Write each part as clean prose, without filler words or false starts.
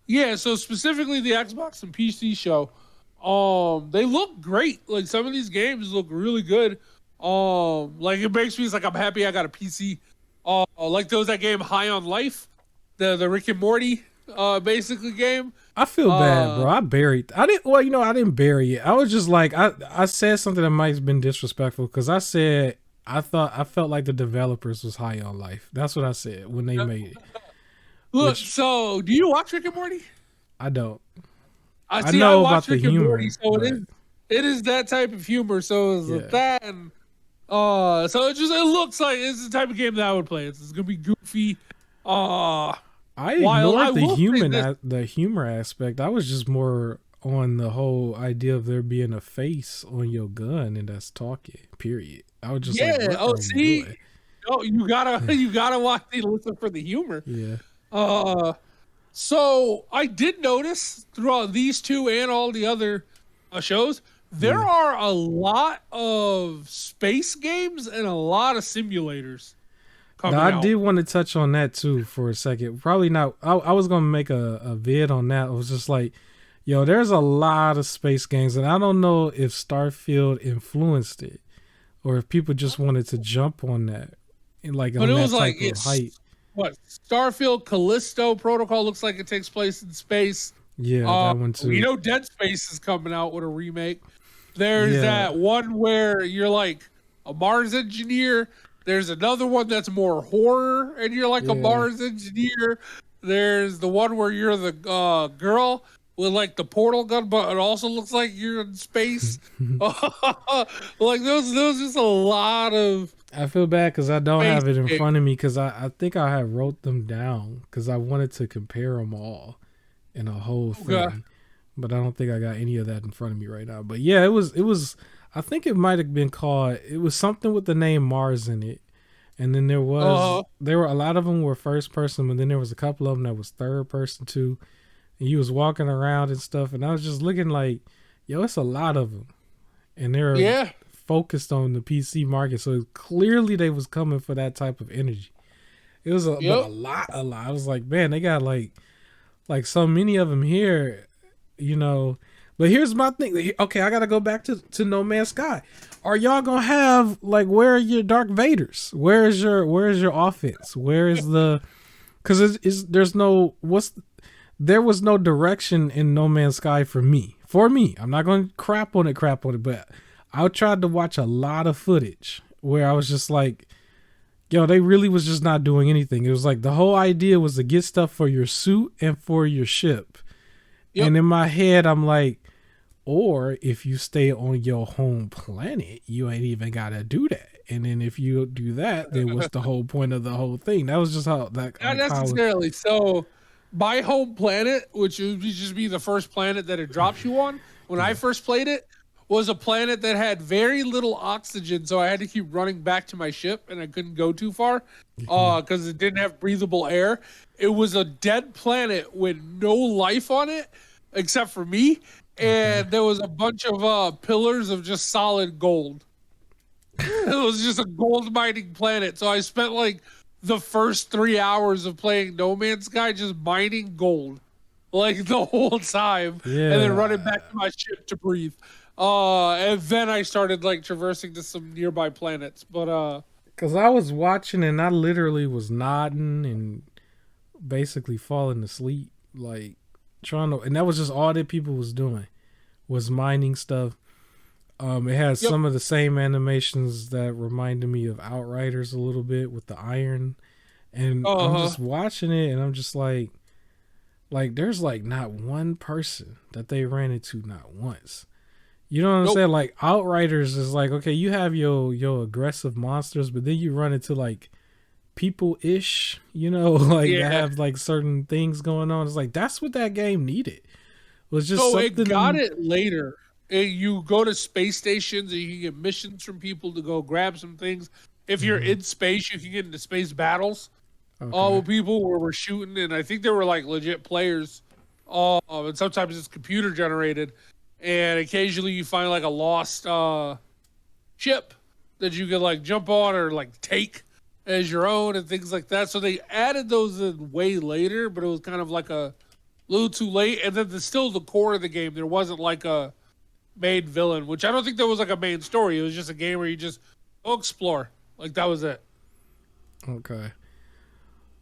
Yeah, so specifically the Xbox and PC show, they look great. Like some of these games look really good. Like it makes me it's like I'm happy I got a PC. Like there was that game High on Life, the Rick and Morty basically game. I feel bad, Uh bro. I didn't. Well, I didn't bury it. I was just like, I said something that might have been disrespectful because I said I felt like the developers was high on life. That's what I said when they made it. Look, Which so do you watch Rick and Morty? I don't. I I see. I know watch about the Rick and Morty, humor, so but it is that type of humor. So is yeah, that, and so it looks like it's the type of game that I would play. It's gonna be goofy, uh, I wild. I ignored will say this. the humor aspect. I was just more on the whole idea of there being a face on your gun and that's talking. Period. I was just like, Yeah. what Oh, are we see, doing? no, you gotta you gotta watch the listen for the humor. Yeah, Uh, so I did notice throughout these two and all the other shows, there yeah. are a lot of space games and a lot of simulators Now, coming I out. did want to touch on that too for a second. Probably not. I was gonna make a vid on that. I was just like, yo, there's a lot of space games, and I don't know if Starfield influenced it or if people just wanted to jump on that, like But on it that was like type of hype. it's what Starfield Callisto Protocol looks like it takes place in space. Yeah, that one too. Dead Space is coming out with a remake. There's Yeah, that one where you're like a Mars engineer. There's another one that's more horror, and you're like a yeah. Mars engineer. There's the one where you're the girl with like the portal gun, but it also looks like you're in space. Like those just a lot of I feel bad because I don't space have it in games. front of me because I think I had wrote them down because I wanted to compare them all in a whole Okay. thing, but I don't think I got any of that in front of me right now. But yeah, it was. I think it might have been called. It was something with the name Mars in it, and then Uh, there were a lot of them were first person, but then there was a couple of them that was third person too. And you was walking around and stuff, and I was just looking like, yo, it's a lot of them, and they're yeah. focused on the PC market, so clearly they was coming for that type of energy. It was but Yep. a lot. I was like, man, they got like so many of them here, you know. But here's my thing. Okay, I gotta go back to No Man's Sky. Are y'all gonna have like where are your Dark Vaders? Where is your offense? Where is the? Because there's no there was no direction in No Man's Sky for me. For me, I'm not going to crap on it, but I tried to watch a lot of footage where I was just like, yo, they really was just not doing anything. It was like the whole idea was to get stuff for your suit and for your ship. Yep. And in my head, I'm like, or if you stay on your home planet, you ain't even gotta do that. And then if you do that, then what's the whole point of the whole thing? That was just how that Not like how necessarily. So, my home planet, which would just be the first planet that it drops you on, when I yeah. first played it, was a planet that had very little oxygen. So I had to keep running back to my ship, and I couldn't go too far because it didn't have breathable air. It was a dead planet with no life on it except for me, Okay. and there was a bunch of pillars of just solid gold. It was just a gold mining planet. So I spent like the first 3 hours of playing No Man's Sky just mining gold, like the whole time, and then running Yeah. back to my ship to breathe. And then I started like traversing to some nearby planets. But Cause I was watching and I literally was nodding and basically falling asleep, like trying to, and that was just all that people was doing was mining stuff. It has yep. some of the same animations that reminded me of Outriders a little bit with the iron, and I'm Uh just watching it and I'm just like there's like not one person that they ran into not once. You know what I'm nope. saying? Like Outriders is like, okay, you have your aggressive monsters, but then you run into like people ish, like that Yeah. have like certain things going on. It's like that's what that game needed. Was just So it got something. it later. You go to space stations and you can get missions from people to go grab some things. If you're Mhm. in space, you can get into space battles. All Okay. with people where we're shooting, and I think they were like legit players. And sometimes it's computer generated, and occasionally you find like a lost ship that you can like jump on or like take as your own and things like that. So they added those in way later, but it was kind of like a a little too late, and then still the core of the game. There wasn't like a main villain, which I don't think there was like a main story. It was just a game where you just go explore. Like that was it. Okay.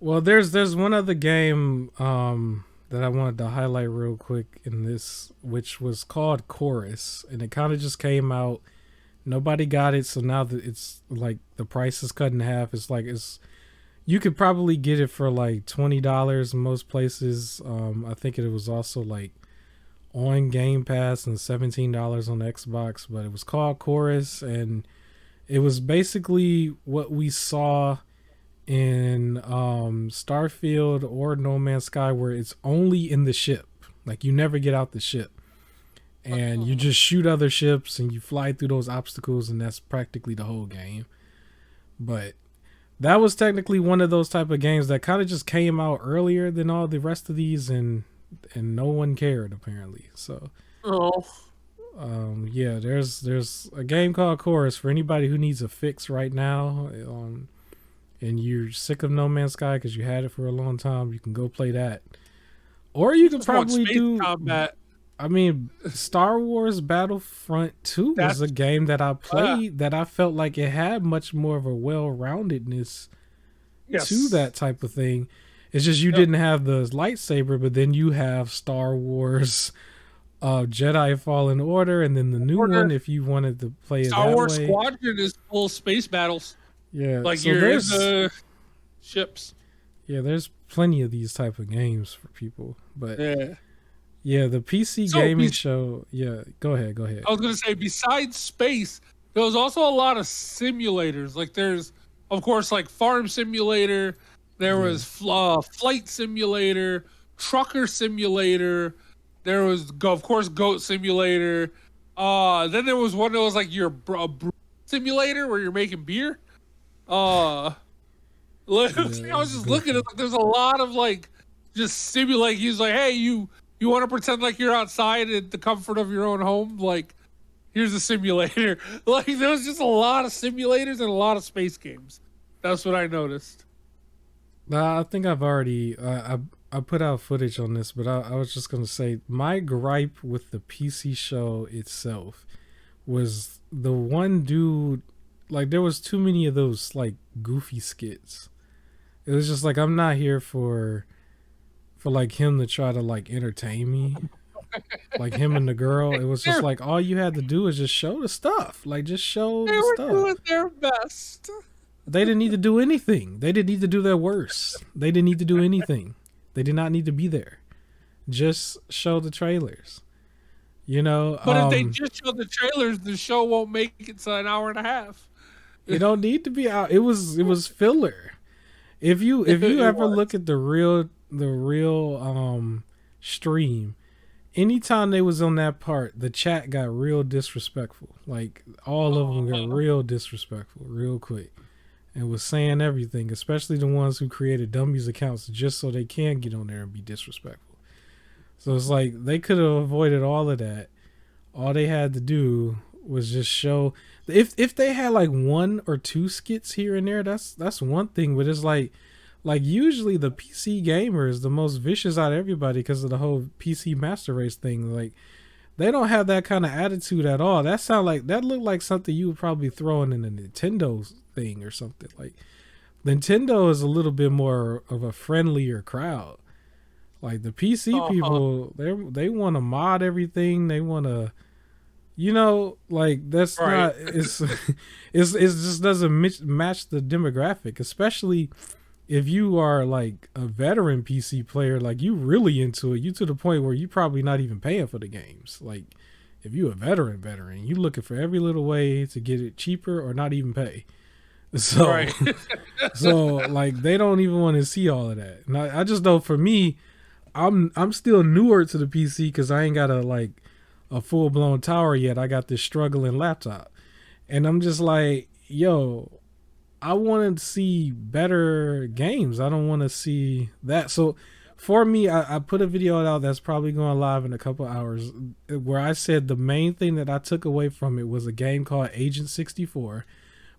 Well, there's one other game that I wanted to highlight real quick in this, which was called Chorus, and it kind of just came out. Nobody got it, so now that it's like the price is cut in half. It's you could probably get it for like $20 in most places. I think it was also like on Game Pass and $17 on Xbox, but it was called Chorus, and it was basically what we saw in Starfield or No Man's Sky, where it's only in the ship. Like you never get out the ship. And you just shoot other ships and you fly through those obstacles, and that's practically the whole game. But that was technically one of those type of games that kind of just came out earlier than all the rest of these, and no one cared apparently. So yeah, there's a game called Chorus for anybody who needs a fix right now. And you're sick of No Man's Sky because you had it for a long time, you can go play that. Or you can probably do combat. I mean, Star Wars Battlefront 2 was a game that I played that I felt like it had much more of a well-roundedness to that type of thing. It's just you didn't have the lightsaber, but then you have Star Wars Jedi Fallen Order, and then the new one if you wanted to play it Star that Wars way. Squadron is full space battles. Yeah, like so you're in the ships. Yeah, there's plenty of these type of games for people, but yeah, the PC gaming show. Yeah, go ahead. I was gonna say, besides space, there was also a lot of simulators. Like there's, of course, like Farm Simulator. There was Flight Simulator, Trucker Simulator. There was, of course, Goat Simulator. Then there was one that was like your brew simulator where you're making beer. I was just looking at like, there's a lot of like just simulate. He's like, hey, you want to pretend like you're outside in the comfort of your own home? Like, here's a simulator. Like, there was just a lot of simulators and a lot of space games. That's what I noticed. I think I've already I put out footage on this, but I was just gonna say my gripe with the PC show itself was the one dude. Like, there was too many of those like goofy skits. It was just like, I'm not here for like him to try to like entertain me. Like him and the girl, it was just like all you had to do is just show the stuff. Like, just show the stuff. They were doing their best. They didn't need to do anything. They didn't need to do their worst. They didn't need to do anything. They did not need to be there. Just show the trailers. You know. But if they just show the trailers, the show won't make it to an hour and a half. It don't need to be out. It was filler. If you ever look at the real stream, anytime they was on that part, the chat got real disrespectful. Like, all of them got real disrespectful real quick, and was saying everything, especially the ones who created dummies accounts just so they can get on there and be disrespectful. So it's like they could have avoided all of that. All they had to do was just show. If they had like one or two skits here and there, that's one thing. But it's like usually the PC gamer is the most vicious out of everybody because of the whole PC master race thing. Like, they don't have that kind of attitude at all. That looked like something you would probably throw in a Nintendo thing or something. Like, Nintendo is a little bit more of a friendlier crowd. Like, the PC people, they want to mod everything. They want to, like, that's not, it's just doesn't match the demographic, especially if you are like a veteran PC player. Like, you really into it. You to the point where you probably not even paying for the games. Like, if you a veteran, you looking for every little way to get it cheaper or not even pay. So, so like, they don't even want to see all of that. And I just know for me, I'm still newer to the PC because I ain't got a full blown tower yet. I got this struggling laptop, and I'm just like, yo, I want to see better games. I don't want to see that. So for me, I put a video out that's probably going live in a couple hours where I said the main thing that I took away from it was a game called Agent 64,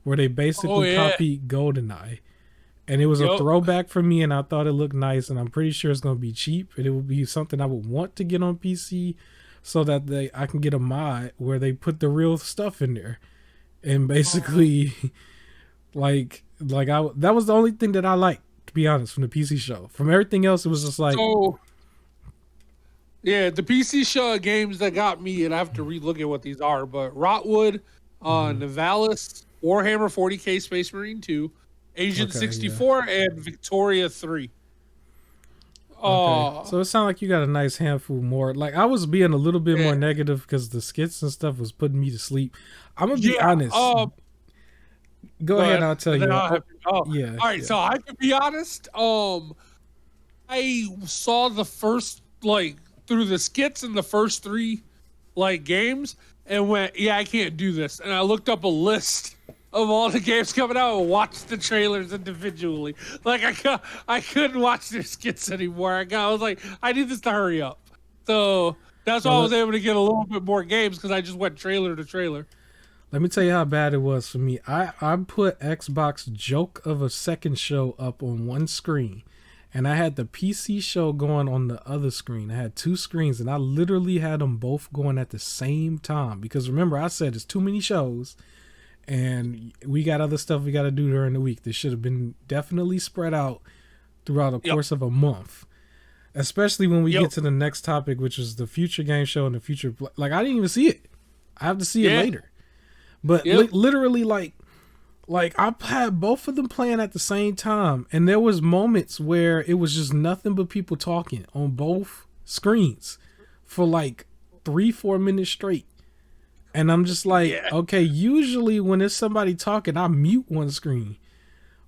where they basically copied GoldenEye. and it was a Yep. throwback for me, and I thought it looked nice, and I'm pretty sure it's gonna be cheap, and it would be something I would want to get on PC, so that I can get a mod where they put the real stuff in there, and basically, that was the only thing that I liked, to be honest, from the PC show. From everything else, it was just like, So yeah, the PC show games that got me, and I have to relook at what these are, but Rotwood, Nivalis, Warhammer 40K Space Marine 2, Agent Okay, 64, and Victoria 3. okay, so it sounded like you got a nice handful more. Like, I was being a little bit more Yeah. negative because the skits and stuff was putting me to sleep. I'm gonna be Yeah, honest. Go ahead, I'll tell and you. then I'll have Yeah, all right, yeah. so I can be honest. I saw the first through the skits in the first 3 games and went, yeah, I can't do this. And I looked up a list of all the games coming out and watched the trailers individually. Like I couldn't watch their skits anymore. I was like, I need this to hurry up. So that's why I was able to get a little bit more games because I just went trailer to trailer. Let me tell you how bad it was for me. I put Xbox Joke of a Second show up on one screen, and I had the PC show going on the other screen. I had 2 screens, and I literally had them both going at the same time. Because remember, I said it's too many shows, and we got other stuff we got to do during the week. This should have been definitely spread out throughout the course of a month. Especially when we get to the next topic, which is the future game show and the future. Like, I didn't even see it. I have to see it later. But literally, like I had both of them playing at the same time, and there was moments where it was just nothing but people talking on both screens for like 3-4 minutes straight. And I'm just like, okay, usually when it's somebody talking, I mute one screen.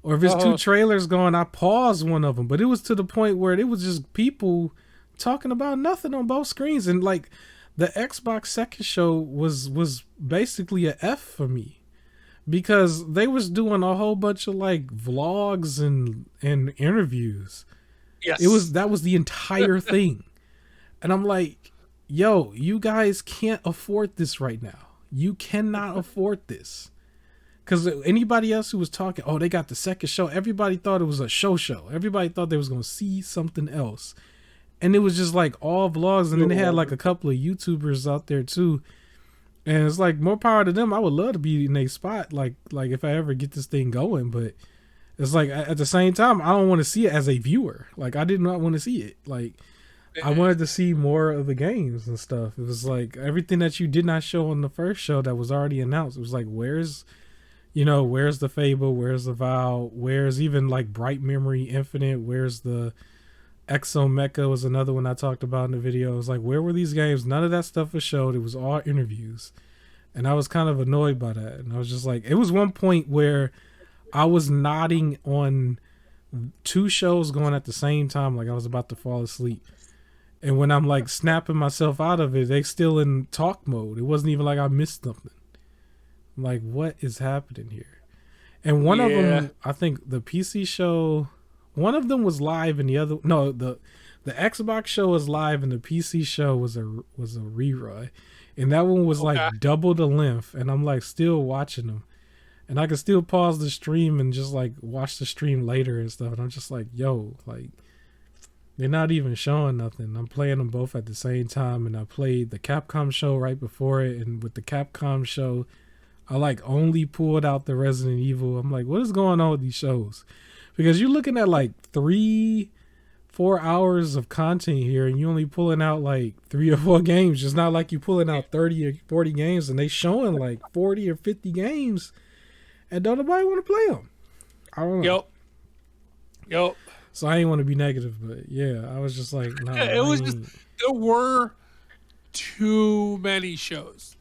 Or if it's 2 trailers going, I pause one of them. But it was to the point where it was just people talking about nothing on both screens. And like, the Xbox Second show was basically a F for me, because they was doing a whole bunch of like vlogs and interviews. Yes. That was the entire thing. And I'm like, yo, you guys can't afford this right now. You cannot afford this. Because anybody else who was talking, oh, they got the second show, everybody thought it was a show. Everybody thought they was going to see something else. And it was just like all vlogs, and then they had like a couple of YouTubers out there too. And it's like, more power to them. I would love to be in a spot like if I ever get this thing going, but it's like at the same time, I don't want to see it as a viewer. Like, I did not want to see it. Like, I wanted to see more of the games and stuff. It was like everything that you did not show on the first show that was already announced. It was like, where's the Fable? Where's the Vow? Where's even like Bright Memory Infinite? Where's the Exo Mecha was another one I talked about in the video. It was like, where were these games? None of that stuff was showed. It was all interviews. And I was kind of annoyed by that. And I was just like, it was one point where I was nodding on 2 shows going at the same time, like I was about to fall asleep. And when I'm like snapping myself out of it, they still in talk mode. It wasn't even like I missed something. I'm like, what is happening here? And one of them, I think the PC show, one of them was live, and the Xbox show was live, and the PC show was a rerun, and that one was like double the length. And I'm like still watching them, and I can still pause the stream and just like watch the stream later and stuff. And I'm just like, yo, like, they're not even showing nothing. I'm playing them both at the same time, and I played the Capcom show right before it, and with the Capcom show, I like only pulled out the Resident Evil. I'm like, what is going on with these shows? Because you're looking at like 3-4 hours of content here, and you only pulling out like 3 or 4 games. It's not like you pulling out 30 or 40 games, and they showing like 40 or 50 games, and don't nobody want to play them. I don't know. Yep. So I ain't want to be negative, but yeah, I was just like, no. It was just, there were too many shows.